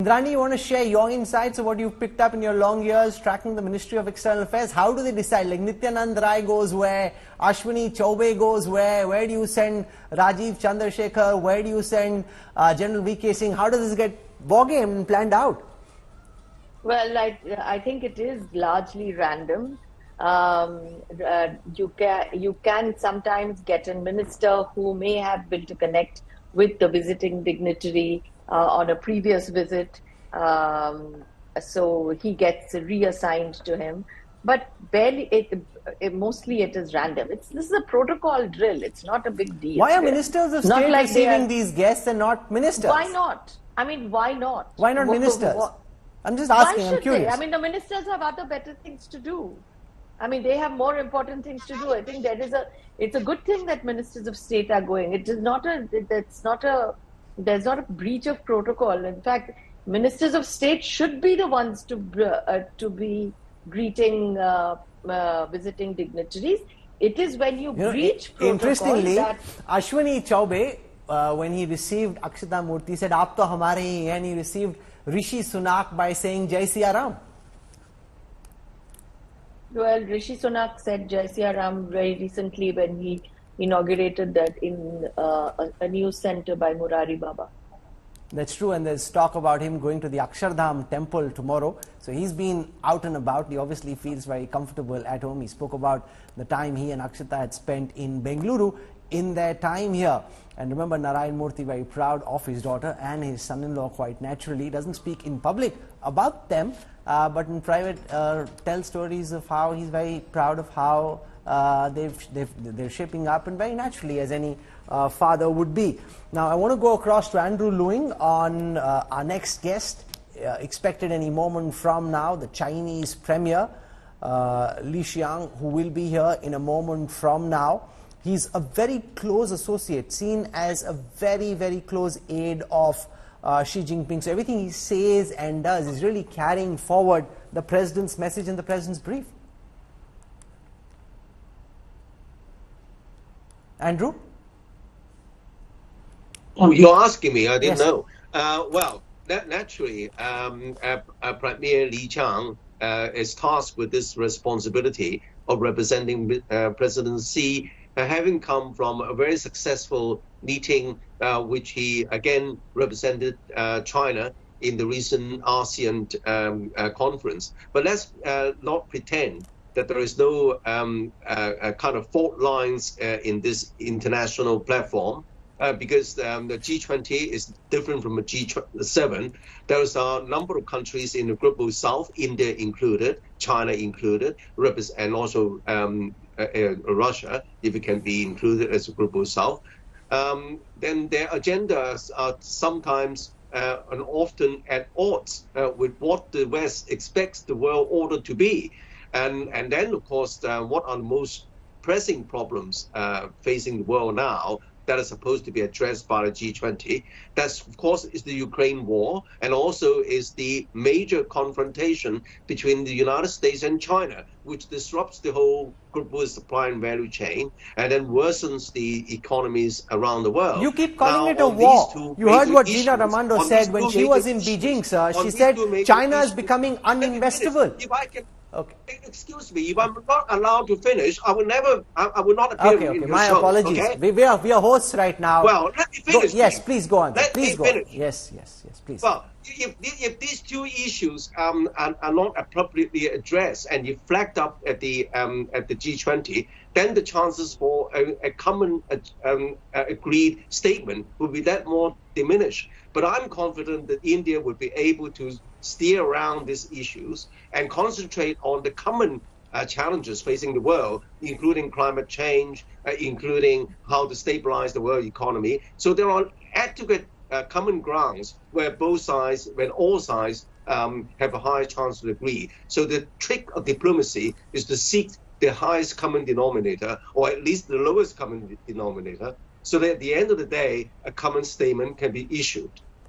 Indrani, you want to share your insights of what you've picked up in your long years tracking the Ministry of External Affairs? How do they decide? Like Nityanand Rai goes where? Ashwini Chaubey goes where? Where do you send Rajiv Chandrasekhar? Where do you send General V.K. Singh? How does this get wargamed and planned out? Well, I think it is largely random. You can sometimes get a minister who may have built a connect with the visiting dignitary on a previous visit, so he gets reassigned to him. But mostly it is random. This is a protocol drill. It's not a big deal. Why are ministers of state receiving these guests and not ministers? Why not? I mean, why not? Why not ministers? I'm just asking. I'm curious. I mean, the ministers have other better things to do. I mean, they have more important things to do. I think it's a good thing that ministers of state are going. There's not a breach of protocol. In fact, ministers of state should be the ones to be greeting visiting dignitaries. It is when you breach protocol. Interestingly, Ashwini Chaubey, when he received Akshata Murthy, said, "Aap to hamare hi hain," and he received Rishi Sunak by saying Jai Siya Ram. Well, Rishi Sunak said Jai Siya Ram very recently when he inaugurated that in a news center by Murari Baba. That's true, and there's talk about him going to the Akshardham temple tomorrow. So he's been out and about. He obviously feels very comfortable at home. He spoke about the time he and Akshata had spent in Bengaluru in their time here. And remember, Narayan Murthy, very proud of his daughter and his son-in-law quite naturally. He doesn't speak in public about them, but in private tells stories of how he's very proud of how they're shaping up, and very naturally, as any father would be. Now, I want to go across to Andrew Lewing on our next guest, expected any moment from now, the Chinese Premier Li Qiang, who will be here in a moment from now. He's a very close associate, seen as a very, very close aide of Xi Jinping. So everything he says and does is really carrying forward the president's message and the president's brief. Andrew? Oh, you're asking me. I didn't Yes. know. Well, naturally, Premier Li Qiang is tasked with this responsibility of representing President Xi, having come from a very successful meeting, which he again represented China in the recent ASEAN conference. But let's not pretend that there is no kind of fault lines in this international platform, because the G20 is different from a G7. There's a number of countries in the Global South, India included, China included, and also Russia, if it can be included as a Global South. Then their agendas are sometimes and often at odds with what the West expects the world order to be. And then, of course, what are the most pressing problems facing the world now that are supposed to be addressed by the G20? That's, of course, is the Ukraine war, and also is the major confrontation between the United States and China, which disrupts the whole global supply and value chain, and then worsens the economies around the world. You keep calling it a war. You heard what Gina Raimondo said when she was in Beijing, sir. She said China is becoming uninvestable. If I can, okay. Excuse me, if I'm not allowed to finish, I will not appear in your my show. apologies. Okay? We are hosts right now. Well, let me finish. Yes, please go on. Let Please me go finish. on. Yes, please. Well, if these two issues are not appropriately addressed and you flagged up at the G20, then the chances for a common agreed statement will be that more diminished. But I'm confident that India would be able to steer around these issues and concentrate on the common challenges facing the world, including climate change, including how to stabilize the world economy. So there are adequate common grounds where all sides have a high chance to agree. So the trick of diplomacy is to seek the highest common denominator, or at least the lowest common denominator, so that at the end of the day, a common statement can be issued.